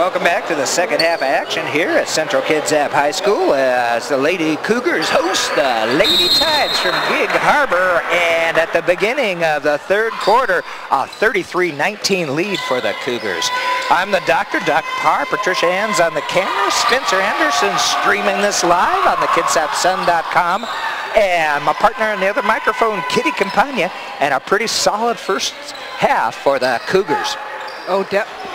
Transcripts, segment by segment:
Welcome back to the second half of action here at Central Kitsap High School as the Lady Cougars host the Lady Tides from Gig Harbor. And at the beginning of the third quarter, a 33-19 lead for the Cougars. I'm the doctor, Doc Parr. Patricia Ann's on the camera. Spencer Anderson streaming this live on the KitsapSun.com. And my partner on the other microphone, Kitty Campagna, and a pretty solid first half for the Cougars. Oh, definitely.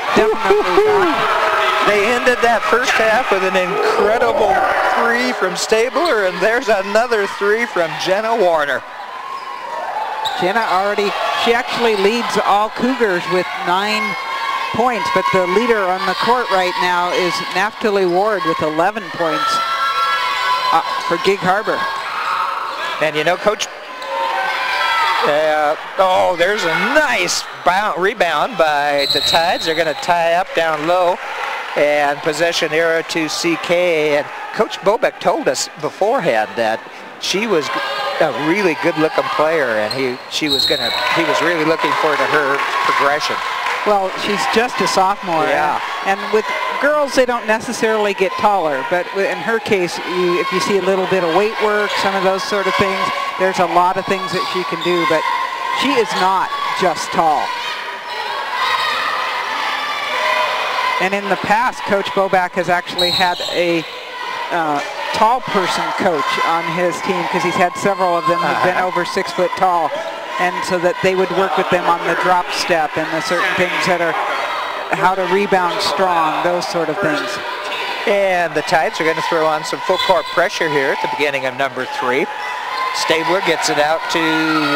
They ended that first half with an incredible 3 from Stabler, and there's another 3 from Jenna Warner. Jenna she actually leads all Cougars with 9 points, but the leader on the court right now is Naphtali Ward with 11 points for Gig Harbor. And you know, Coach, there's a nice rebound by the Tides. They're going to tie up down low, and possession error to CK. And Coach Bobeck told us beforehand that she was a really good-looking player, and he was really looking forward to her progression. Well, she's just a sophomore. Yeah. And with girls, they don't necessarily get taller, but in her case, if you see a little bit of weight work, some of those sort of things, there's a lot of things that she can do, but she is not just tall. And in the past, Coach Bobeck has actually had a tall person coach on his team, because he's had several of them who've been over 6 foot tall. And so that they would work with them on the drop step and the certain things that are how to rebound strong, those sort of things. And the Tides are going to throw on some full court pressure here at the beginning of number 3. Stabler gets it out to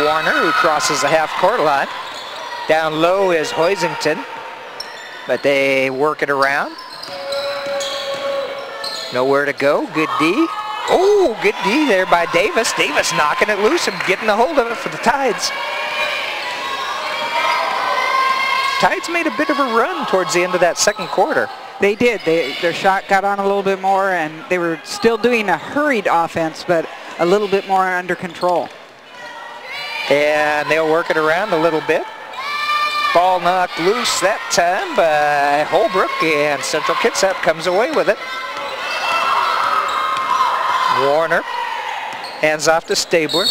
Warner, who crosses the half-court line. Down low is Hoisington, but they work it around. Nowhere to go. Good D. Oh, good D there by Davis. Davis knocking it loose and getting a hold of it for the Tides. Tides made a bit of a run towards the end of that second quarter. They did. Their shot got on a little bit more, and they were still doing a hurried offense, but a little bit more under control. And they'll work it around a little bit. Ball knocked loose that time by Holbrook, and Central Kitsap comes away with it. Warner hands off to Stabler.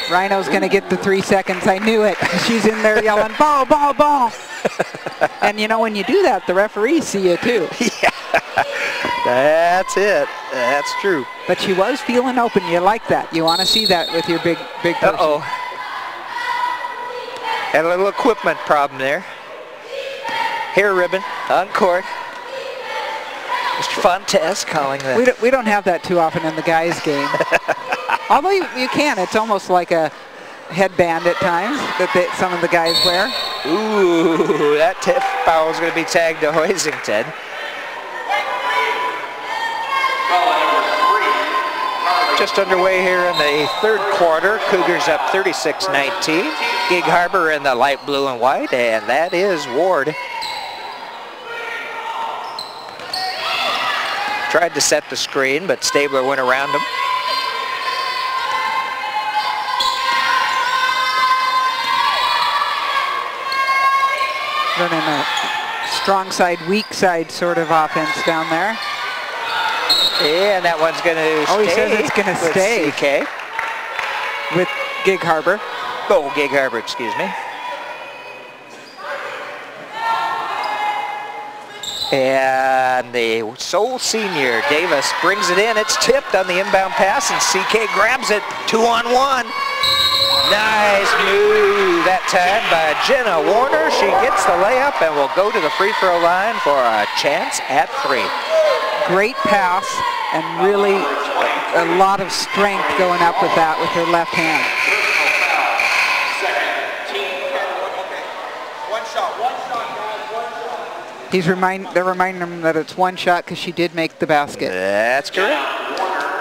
Rhino's going to get the 3 seconds. I knew it. She's in there yelling, ball, ball, ball. And you know, when you do that, the referees see you too. Yeah, that's it. That's true. But she was feeling open. You like that. You want to see that with your big person. Uh-oh. Had a little equipment problem there. Hair ribbon on court. Mr. Fontes calling that. We don't have that too often in the guys' game. Although you can. It's almost like a headband at times that some of the guys wear. Ooh, that tip foul is going to be tagged to Hoisington. Just underway here in the third quarter. Cougars up 36-19. Gig Harbor in the light blue and white, and that is Ward. Tried to set the screen, but Stabler went around him. Running a strong side, weak side sort of offense down there. And that one's going to stay. Oh, he says it's going to stay. CK. With Gig Harbor. Oh, Gig Harbor, excuse me. And the sole senior, Davis, brings it in. It's tipped on the inbound pass, and CK grabs it 2-on-1. Nice move that time by Jenna Warner. She gets the layup and will go to the free throw line for a chance at 3. Great pass, and really a lot of strength going up with that with her left hand. They're reminding him that it's one shot because she did make the basket. That's correct.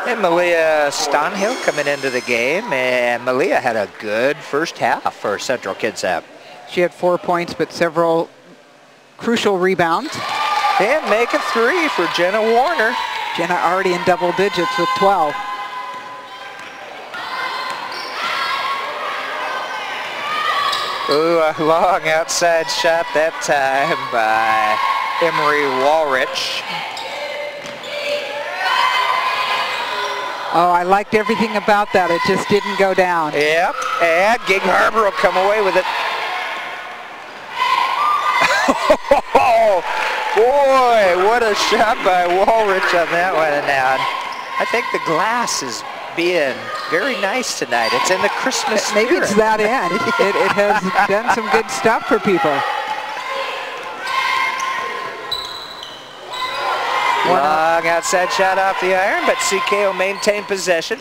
And Malia Stonhill coming into the game, and Malia had a good first half for Central Kitsap. She had 4 points, but several crucial rebounds. And make a 3 for Jenna Warner. Jenna already in double digits with 12. Ooh, a long outside shot that time by Emery Walrich. Oh, I liked everything about that. It just didn't go down. Yep, and Gig Harbor will come away with it. Oh, boy, what a shot by Walrich on that one. And I think the glass is being very nice tonight. It's in the Christmas spirit. Maybe it's that end. It has done some good stuff for people. Long outside shot off the iron, but CK will maintain possession.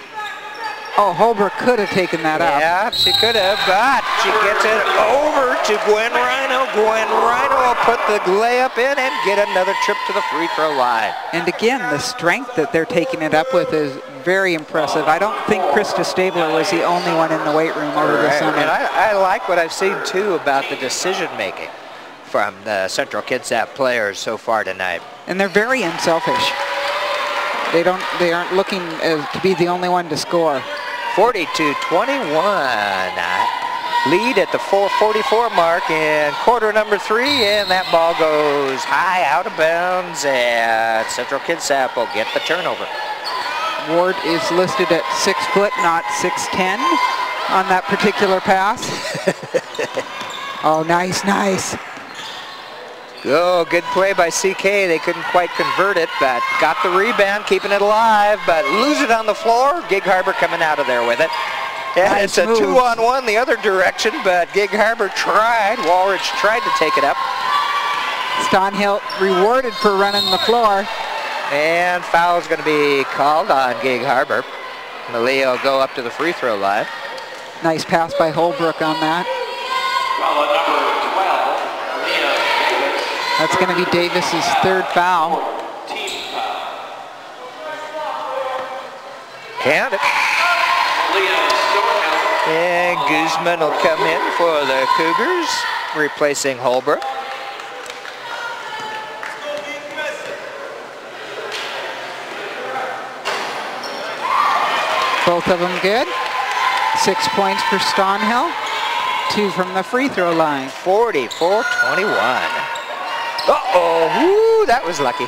Oh, Holbrook could have taken that up. Yeah, she could have, but she gets it over to Gwen Rhino. Gwen Rhino will put the layup in and get another trip to the free throw line. And again, the strength that they're taking it up with is very impressive. I don't think Krista Stabler was the only one in the weight room over the summer. And I like what I've seen, too, about the decision-making from the Central Kitsap players so far tonight. And they're very unselfish. They aren't looking to be the only one to score. 42-21. Lead at the 4:44 mark in quarter number 3, and that ball goes high out of bounds, and Central Kitsap will get the turnover. Ward is listed at 6 foot, not 6'10" on that particular pass. Oh, nice, nice. Oh, good play by CK. They couldn't quite convert it, but got the rebound, keeping it alive, but lose it on the floor. Gig Harbor coming out of there with it. And nice it's a move. 2-on-1 the other direction, but Gig Harbor tried. Walrich tried to take it up. Stonehill rewarded for running the floor. And foul's going to be called on Gig Harbor. Malia will go up to the free throw line. Nice pass by Holbrook on that. Foul at number 12, Leah Davis. That's going to be Davis's 3rd foul. Team foul. Count it. Leah Stonehill. And Guzman will come in for the Cougars, replacing Holbrook. Both of them good. 6 points for Stonehill. 2 from the free throw line. 44-21. Uh-oh, woo, that was lucky.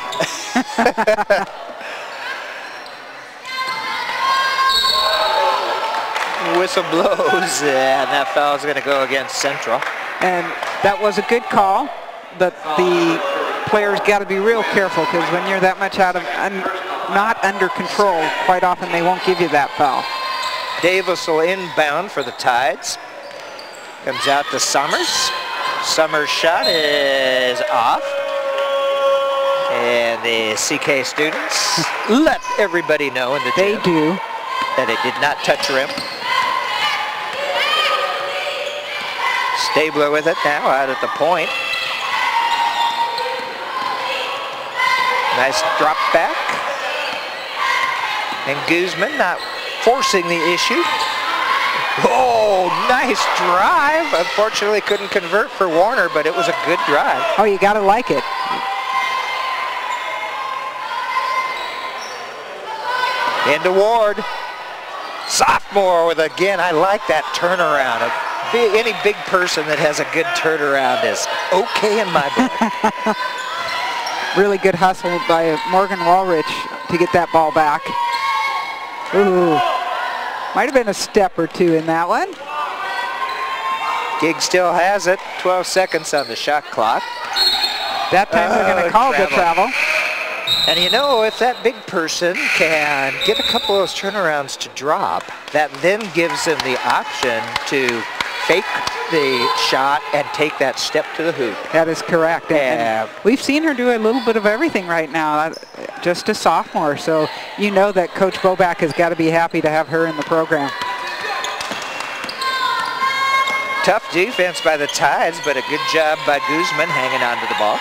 Whistle blows, and that foul is going to go against Central. And that was a good call, but the players got to be real careful, because when you're that much out of not under control, quite often they won't give you that foul. Davis will inbound for the Tides. Comes out to Summers. Summers' shot is off. And the CK students let everybody know in the They gym do. that it did not touch rim. Stabler with it now out at the point. Nice drop back. And Guzman not forcing the issue. Oh, nice drive. Unfortunately couldn't convert for Warner, but it was a good drive. Oh, you got to like it. Into Ward. Sophomore with, again, I like that turnaround. Any big person that has a good turnaround is okay in my book. Really good hustle by Morgan Walrich to get that ball back. Ooh, might have been a step or two in that one. Gig still has it. 12 seconds on the shot clock. That time they're going to call the travel. And you know, if that big person can get a couple of those turnarounds to drop, that then gives them the option to fake the shot and take that step to the hoop. That is correct. And we've seen her do a little bit of everything right now, just a sophomore. So you know that Coach Boback has got to be happy to have her in the program. Tough defense by the Tides, but a good job by Guzman hanging on to the ball.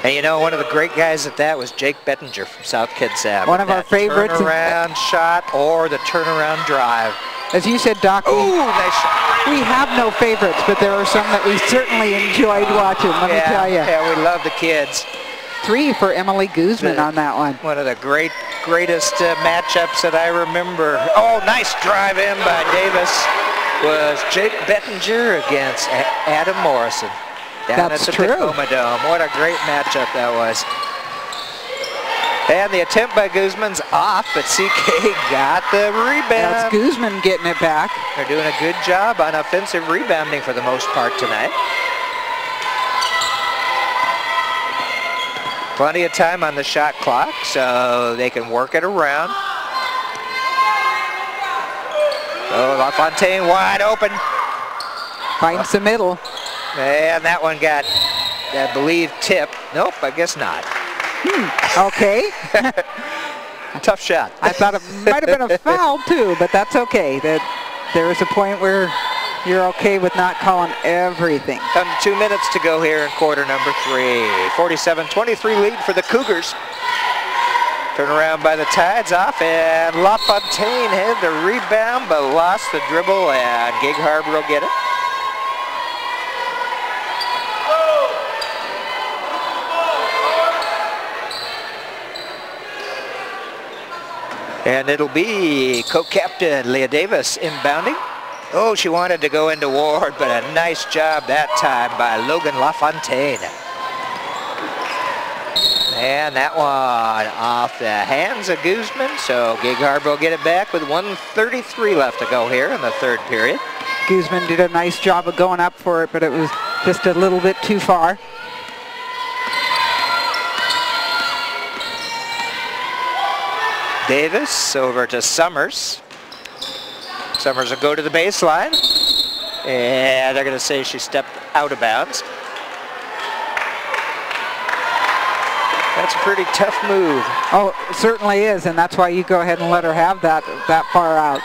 And you know, one of the great guys at that was Jake Bettinger from South Kitsap. One of our favorites. Turnaround shot or the turnaround drive. As you said, Doc, Nice shot. We have no favorites, but there are some that we certainly enjoyed watching, let me tell you. Yeah, we love the kids. 3 for Emily Guzman on that one. One of the greatest matchups that I remember. Oh, nice drive in by Davis was Jake Bettinger against Adam Morrison. down That's at the true. Tacoma Dome. What a great matchup that was. And the attempt by Guzman's off, but CK got the rebound. That's Guzman getting it back. They're doing a good job on offensive rebounding for the most part tonight. Plenty of time on the shot clock, so they can work it around. Oh, LaFontaine wide open. Finds the middle. And that one got, I believe, tipped. Nope, I guess not. Okay. Tough shot. I thought it might have been a foul too, but that's okay. There is a point where you're okay with not calling everything. 2 minutes to go here in quarter number 3. 47-23 lead for the Cougars. Turn around by the Tides off, and LaFontaine had the rebound but lost the dribble, and Gig Harbor will get it. And it'll be co-captain Leah Davis inbounding. Oh, she wanted to go into Ward, but a nice job that time by Logan LaFontaine. And that one off the hands of Guzman, so Gig Harbor will get it back with 1:33 left to go here in the third period. Guzman did a nice job of going up for it, but it was just a little bit too far. Davis over to Summers. Summers will go to the baseline, and they're going to say she stepped out of bounds. That's a pretty tough move. Oh, it certainly is, and that's why you go ahead and let her have that far out.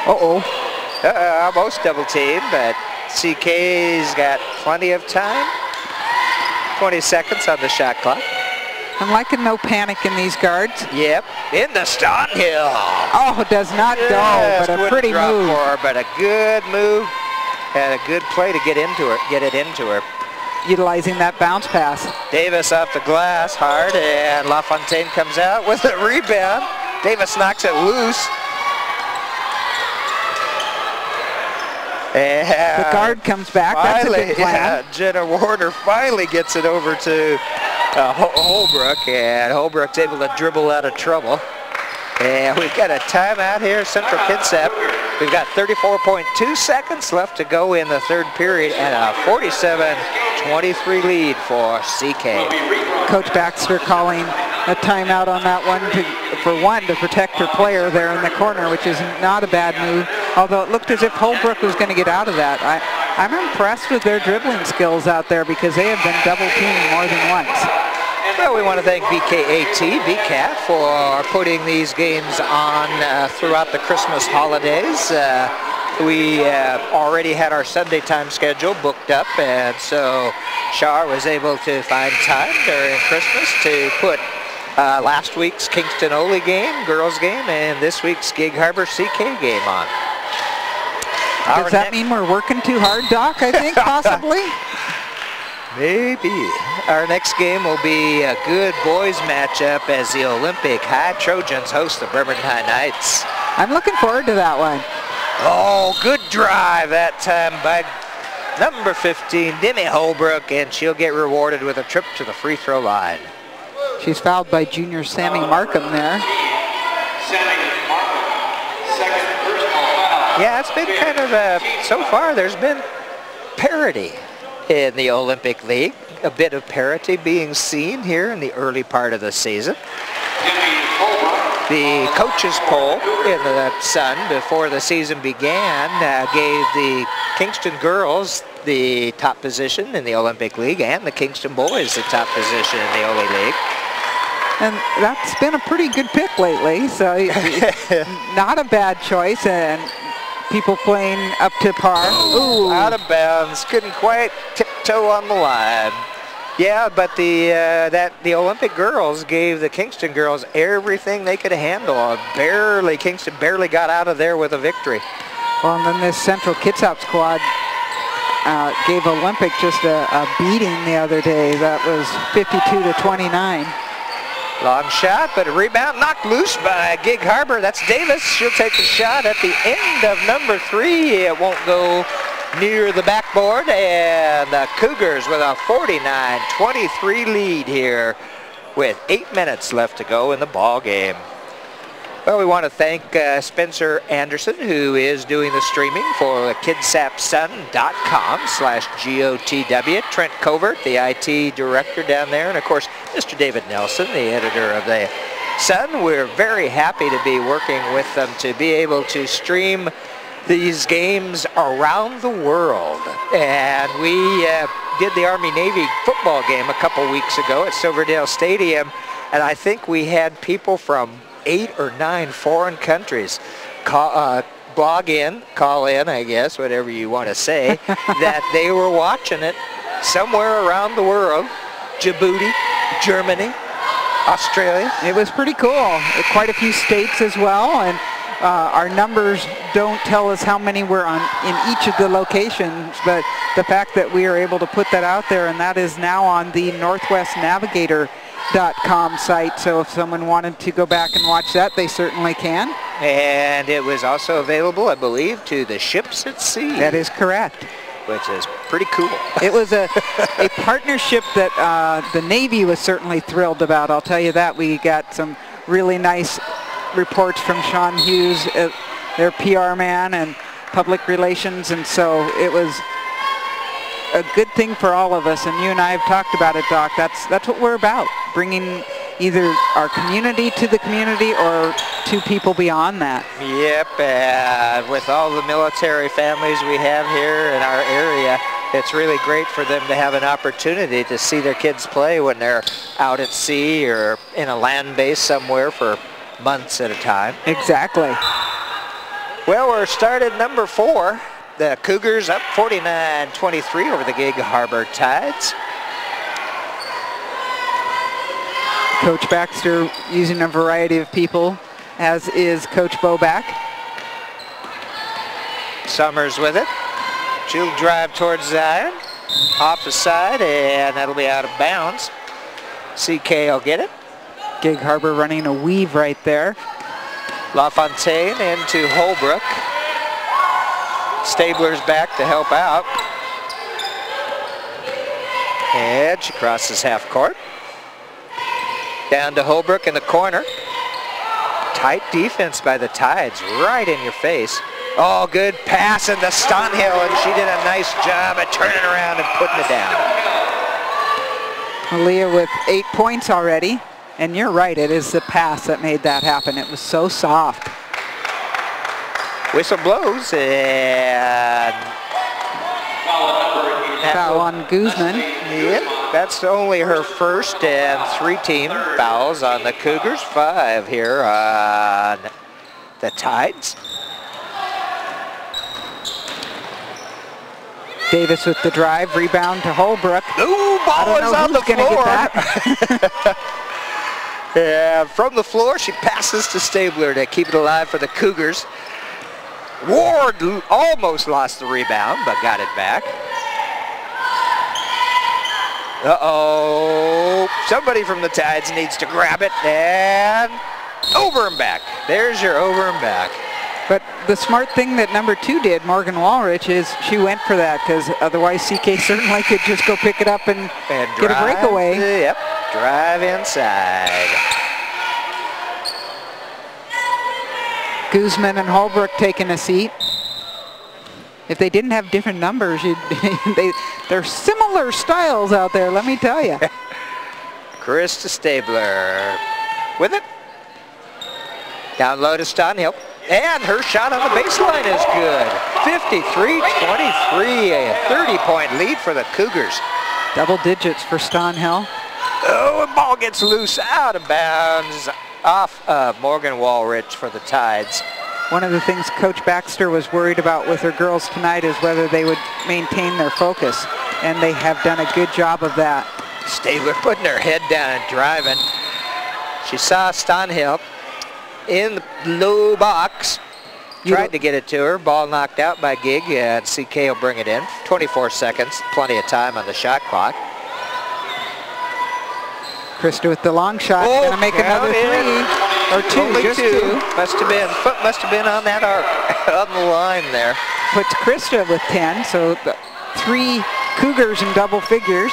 Almost double teamed, but CK's got plenty of time. 20 seconds on the shot clock. I'm liking no panic in these guards. Yep, in the Stonehill. Oh, it does not go, but a pretty move. For her, but a good move and a good play to get into her, get it into her. Utilizing that bounce pass. Davis off the glass hard, and LaFontaine comes out with a rebound. Davis knocks it loose. And the guard comes back. Finally, that's a good plan. yeah, Jenna Warner finally gets it over to Holbrook, and Holbrook's able to dribble out of trouble. And we've got a timeout here, Central Kitsap. We've got 34.2 seconds left to go in the third period, and a 47-23 lead for CK. Coach Baxter calling a timeout on that one to protect her player there in the corner, which is not a bad move, although it looked as if Holbrook was going to get out of that. I'm impressed with their dribbling skills out there because they have been double teaming more than once. Well, we want to thank BCAT for putting these games on throughout the Christmas holidays. We already had our Sunday time schedule booked up, and so Shar was able to find time during Christmas to put last week's Kingston-Ole game, girls game, and this week's Gig Harbor CK game on. Does that mean we're working too hard, Doc, I think, possibly? Maybe. Our next game will be a good boys matchup as the Olympic High Trojans host the Bremerton High Knights. I'm looking forward to that one. Oh, good drive that time by number 15, Demi Holbrook, and she'll get rewarded with a trip to the free throw line. She's fouled by junior Sammy Markham there. Yeah, it's been kind of so far there's been parity in the Olympic League. A bit of parity being seen here in the early part of the season. The coaches poll in the Sun before the season began gave the Kingston girls the top position in the Olympic League and the Kingston boys the top position in the Ole League. And that's been a pretty good pick lately, so not a bad choice, and people playing up to par. Ooh, out of bounds, couldn't quite tiptoe on the line. Yeah, but the Olympic girls gave the Kingston girls everything they could handle. Kingston barely got out of there with a victory. Well, and then this Central Kitsap squad gave Olympic just a beating the other day. That was 52-29. Long shot, but a rebound knocked loose by Gig Harbor. That's Davis. She'll take the shot at the end of number 3. It won't go near the backboard, and the Cougars with a 49-23 lead here with 8 minutes left to go in the ball game. Well, we want to thank Spencer Anderson, who is doing the streaming for kidsapsun.com/GOTW. Trent Covert, the IT director down there, and of course, Mr. David Nelson, the editor of the Sun. We're very happy to be working with them to be able to stream these games around the world. And we did the Army-Navy football game a couple weeks ago at Silverdale Stadium, and I think we had people from 8 or 9 foreign countries call in, I guess, whatever you want to say, that they were watching it somewhere around the world. Djibouti, Germany, Australia. It was pretty cool. Quite a few states as well, and our numbers don't tell us how many were in each of the locations, but the fact that we are able to put that out there, and that is now on the northwestnavigator.com site, so if someone wanted to go back and watch that, they certainly can. And it was also available, I believe, to the ships at sea. That is correct. Which is pretty cool. It was a partnership that the Navy was certainly thrilled about. I'll tell you that. We got some really nice reports from Sean Hughes, their PR man and public relations, and so it was a good thing for all of us, and you and I have talked about it, Doc. That's what we're about, bringing either our community to the community or to people beyond that. Yep, with all the military families we have here in our area, it's really great for them to have an opportunity to see their kids play when they're out at sea or in a land base somewhere for months at a time. Exactly. Well, we're started number 4. The Cougars up 49-23 over the Gig Harbor Tides. Coach Baxter using a variety of people, as is Coach Boback. Summers with it. She'll drive towards Zion. Off the side, and that'll be out of bounds. CK will get it. Gig Harbor running a weave right there. LaFontaine into Holbrook. Stabler's back to help out. And she crosses half court. Down to Holbrook in the corner. Tight defense by the Tides, right in your face. Oh, good pass into Stonehill, and she did a nice job at turning around and putting it down. Aaliyah with 8 points already. And you're right, it is the pass that made that happen. It was so soft. Whistle blows, and foul on Guzman. Yep, that's only her first and 3-team fouls on the Cougars. 5 here on the Tides. Davis with the drive, rebound to Holbrook. Ooh, ball is on the floor. Get that. Yeah, from the floor, she passes to Stabler to keep it alive for the Cougars. Ward almost lost the rebound, but got it back. Uh-oh. Somebody from the Tides needs to grab it, and over and back. There's your over and back. But the smart thing that number 2 did, Morgan Walrich, is she went for that, because otherwise CK certainly could just go pick it up and get a breakaway. Yep, drive inside. Guzman and Holbrook taking a seat. If they didn't have different numbers, they're similar styles out there, let me tell you. Krista Stabler with it. Down low to Stonehill. And her shot on the baseline is good. 53-23, a 30-point lead for the Cougars. Double digits for Stonehill. Oh, and ball gets loose out of bounds off of Morgan Walrich for the Tides. One of the things Coach Baxter was worried about with her girls tonight is whether they would maintain their focus, and they have done a good job of that. Stabler putting her head down and driving. She saw Stonehill in the low box. Tried to get it to her. Ball knocked out by Gig, and CK will bring it in. 24 seconds, plenty of time on the shot clock. Krista with the long shot, gonna make another 3. Or two, Only just two. two. Foot must have been on that arc, on the line there. Puts Krista with 10, so the 3 Cougars in double figures.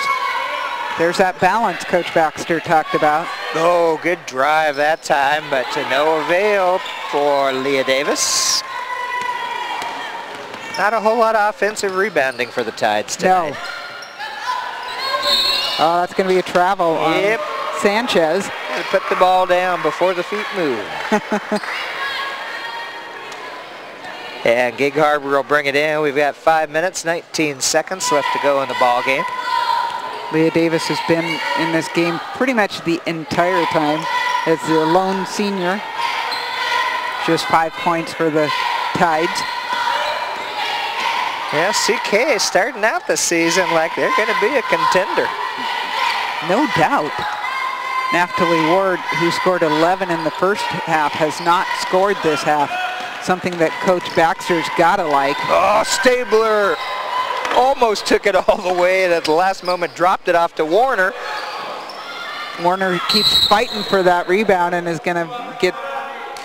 There's that balance Coach Baxter talked about. Oh, good drive that time, but to no avail for Leah Davis. Not a whole lot of offensive rebounding for the Tides tonight. No. Oh, that's going to be a travel on Sanchez. Put the ball down before the feet move. And Gig Harbor will bring it in. We've got 5 minutes, 19 seconds left to go in the ball game. Leah Davis has been in this game pretty much the entire time as the lone senior. Just 5 points for the Tides. Yeah, CK starting out the season like they're going to be a contender. No doubt. Naftali Ward, who scored 11 in the first half, has not scored this half. Something that Coach Baxter's got to like. Oh, Stabler almost took it all the way and at the last moment dropped it off to Warner. Warner keeps fighting for that rebound and is going to get,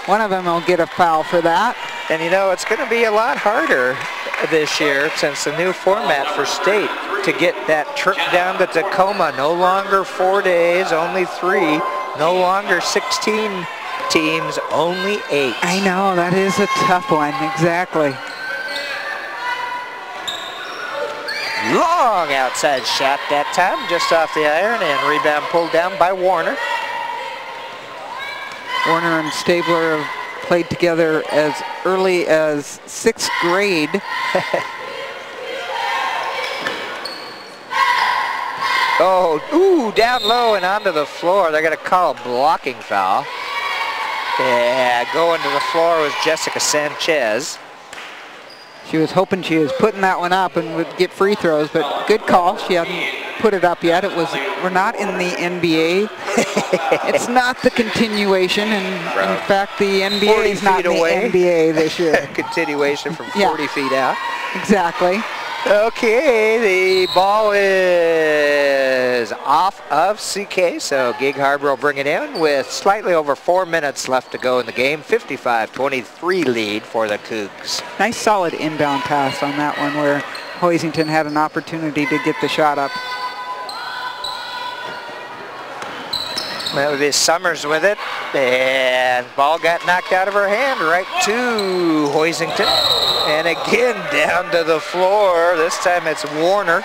one of them will get a foul for that. And you know, it's going to be a lot harder this year since the new format for state to get that trip down to Tacoma. No longer 4 days, only 3. No longer 16 teams, only 8. I know, that is a tough one, exactly. Long outside shot that time, just off the iron, and rebound pulled down by Warner. Warner and Stabler have played together as early as 6th grade. Oh, ooh, down low and onto the floor. They're going to call a blocking foul. Yeah, going to the floor was Jessica Sanchez. She was hoping she was putting that one up and would get free throws, but good call. She hadn't put it up yet. We're not in the NBA. It's not the continuation, and in fact, the NBA is not in the NBA this year. Continuation from 40 feet out. Exactly. Okay, the ball is off of CK, so Gig Harbor will bring it in with slightly over 4 minutes left to go in the game. 55-23 lead for the Cougs. Nice solid inbound pass on that one where Hoisington had an opportunity to get the shot up. That would be Summers with it, and ball got knocked out of her hand right to Hoisington. And again down to the floor. This time it's Warner.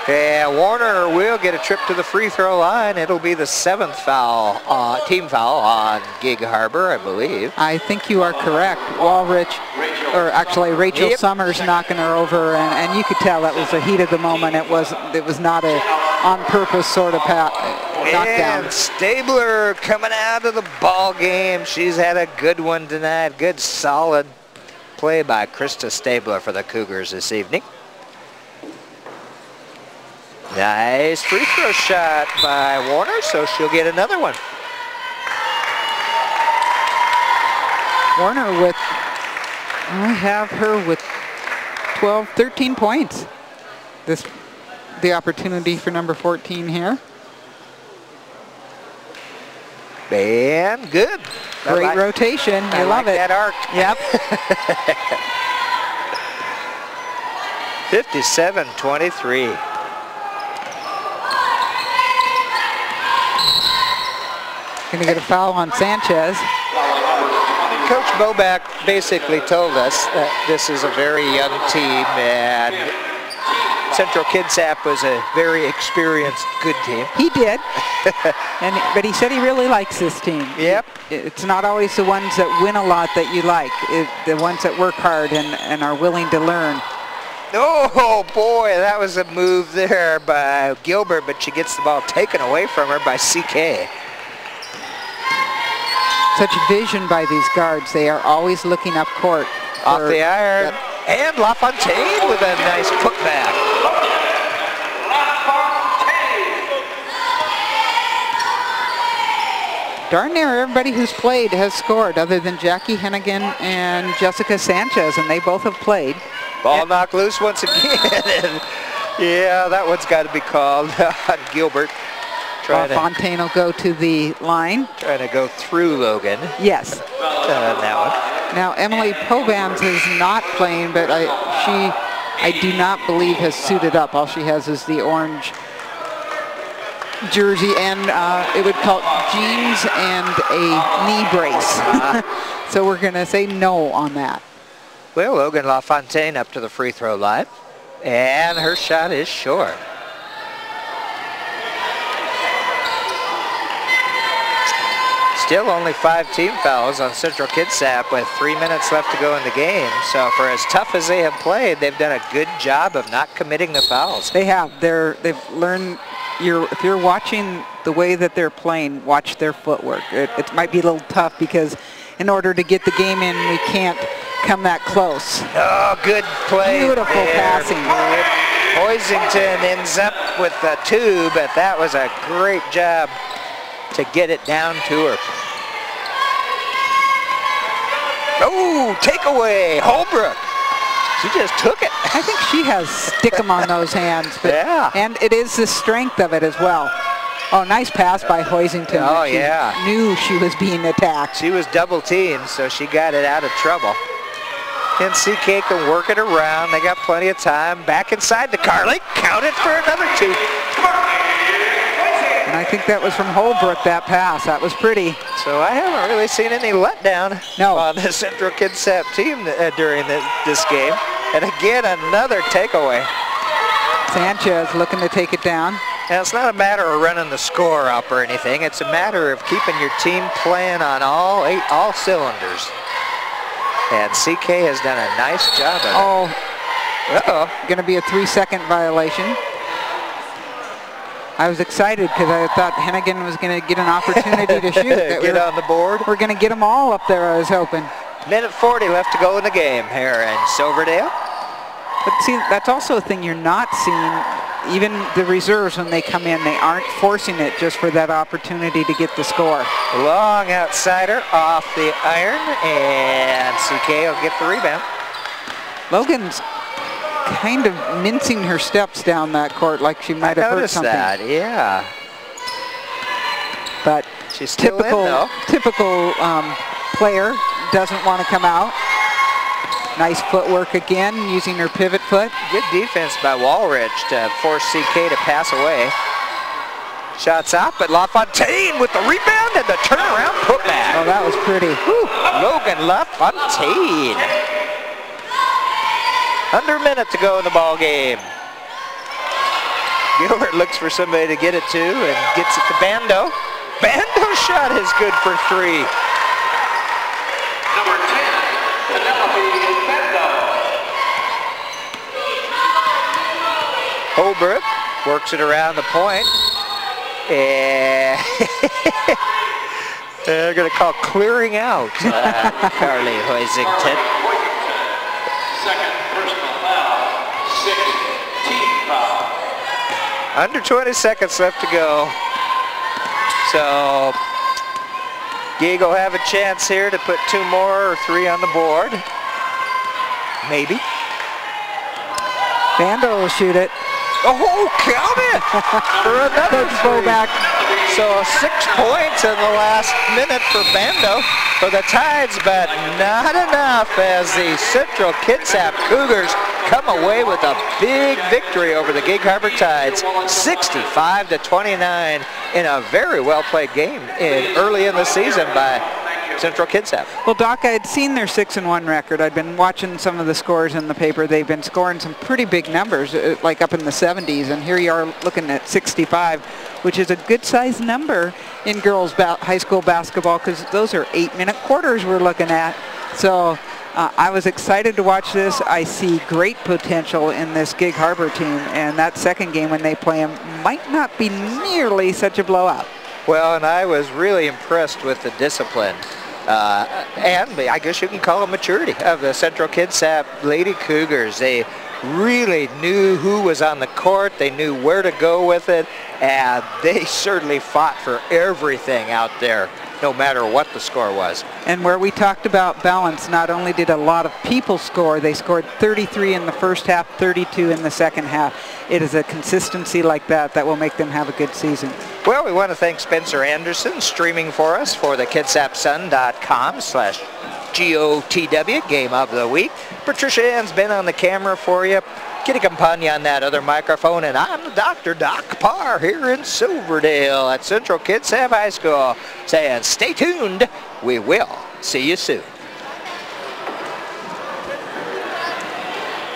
And Warner will get a trip to the free throw line. It'll be the 7th foul, team foul on Gig Harbor, I believe. I think you are correct. Walrich, or actually Rachel Summers knocking her over, and you could tell that was the heat of the moment. It was not a on-purpose sort of knockdown. And Stabler coming out of the ball game. She's had a good one tonight. Good solid play by Krista Stabler for the Cougars this evening. Nice free throw shot by Warner, so she'll get another one. Warner with, I have her with 13 points. The opportunity for number 14 here. And good. Great rotation. I love it. That arc. Yep. 57-23. Gonna get a foul on Sanchez. Coach Boback basically told us that this is a very young team, and Central Kitsap was a very experienced, good team. He did, but he said he really likes this team. Yep. It's not always the ones that win a lot that you like. The ones that work hard and are willing to learn. Oh boy, that was a move there by Gilbert, but she gets the ball taken away from her by CK. Such vision by these guards. They are always looking up court. Off the iron. Yep. And LaFontaine with a nice putback. Darn near everybody who's played has scored other than Jackie Hennigan and Jessica Sanchez, and they both have played. Ball knocked loose once again. Yeah, that one's got to be called on Gilbert. Fontaine will go to the line. Trying to go through Logan. Yes. That one. Now Emily Povans is not playing, but I do not believe has suited up. All she has is the orange jersey and it would call it jeans and a knee brace. So we're going to say no on that. Well, Logan LaFontaine up to the free throw line, and her shot is short. Still only 5 team fouls on Central Kitsap with 3 minutes left to go in the game. So for as tough as they have played, they've done a good job of not committing the fouls. They have. They've learned. If you're watching the way that they're playing, watch their footwork. It might be a little tough because in order to get the game in, we can't come that close. Oh, good play. Beautiful passing. Hoisington ends up with the 2, but that was a great job to get it down to her. Oh, takeaway, Holbrook. She just took it. I think she has stick-em on those hands. But, yeah. And it is the strength of it as well. Oh, nice pass by Hoisington. Oh, she yeah. Knew she was being attacked. She was double teamed, so she got it out of trouble. And CK can work it around. They got plenty of time. Back inside to Carly. Count it for another 2. And I think that was from Holbrook, that pass. That was pretty. So I haven't really seen any letdown on the Central Kitsap team during this game. And again, another takeaway. Sanchez looking to take it down. And it's not a matter of running the score up or anything. It's a matter of keeping your team playing on all cylinders. And CK has done a nice job of it. Oh, uh-oh. Going to be a 3-second violation. I was excited because I thought Hennigan was going to get an opportunity to shoot. Get on the board. We're going to get them all up there, I was hoping. Minute 40 left to go in the game here in Silverdale. But see, that's also a thing you're not seeing. Even the reserves, when they come in, they aren't forcing it just for that opportunity to get the score. Long outsider off the iron, and CK will get the rebound. Logan's kind of mincing her steps down that court like she might have hurt something. I noticed that, yeah. But she's still typical player doesn't want to come out. Nice footwork again, using her pivot foot. Good defense by Walrich to force CK to pass away. Shots out, but LaFontaine with the rebound and the turnaround putback. Oh, that was pretty. Whew. Logan LaFontaine. Under a minute to go in the ball game. Gilbert looks for somebody to get it to and gets it to Bando. Bando's shot is good for 3. Number 10, Penelope Bando. Holbrook works it around the point. And they're going to call clearing out Carly Hoisington. Second personal foul, 6th team foul. Under 20 seconds left to go. So Gig will have a chance here to put 2 more or 3 on the board. Maybe. Bando will shoot it. Oh, count it! For another throwback. So 6 points in the last minute for Bando for the Tides, but not enough as the Central Kitsap Cougars come away with a big victory over the Gig Harbor Tides, 65-29 in a very well-played game early in the season by Central Kitsap. Well, Doc, I had seen their 6-1 record. I'd been watching some of the scores in the paper. They've been scoring some pretty big numbers, like up in the 70s, and here you are looking at 65, which is a good-sized number in girls high school basketball, because those are 8-minute quarters we're looking at. So I was excited to watch this. I see great potential in this Gig Harbor team, and that second game when they play them might not be nearly such a blowout. Well, and I was really impressed with the discipline. And I guess you can call it maturity of the Central Kitsap Lady Cougars. They really knew who was on the court. They knew where to go with it. And they certainly fought for everything out there no matter what the score was. And where we talked about balance, not only did a lot of people score, they scored 33 in the first half, 32 in the second half. It is a consistency like that that will make them have a good season. Well, we want to thank Spencer Anderson streaming for us for the KitsapSun.com/GOTW Game of the Week. Patricia Ann's been on the camera for you. Kitty Campagna on that other microphone, and I'm the Dr. Doc Parr here in Silverdale at Central Kitsap High School saying stay tuned. We will see you soon.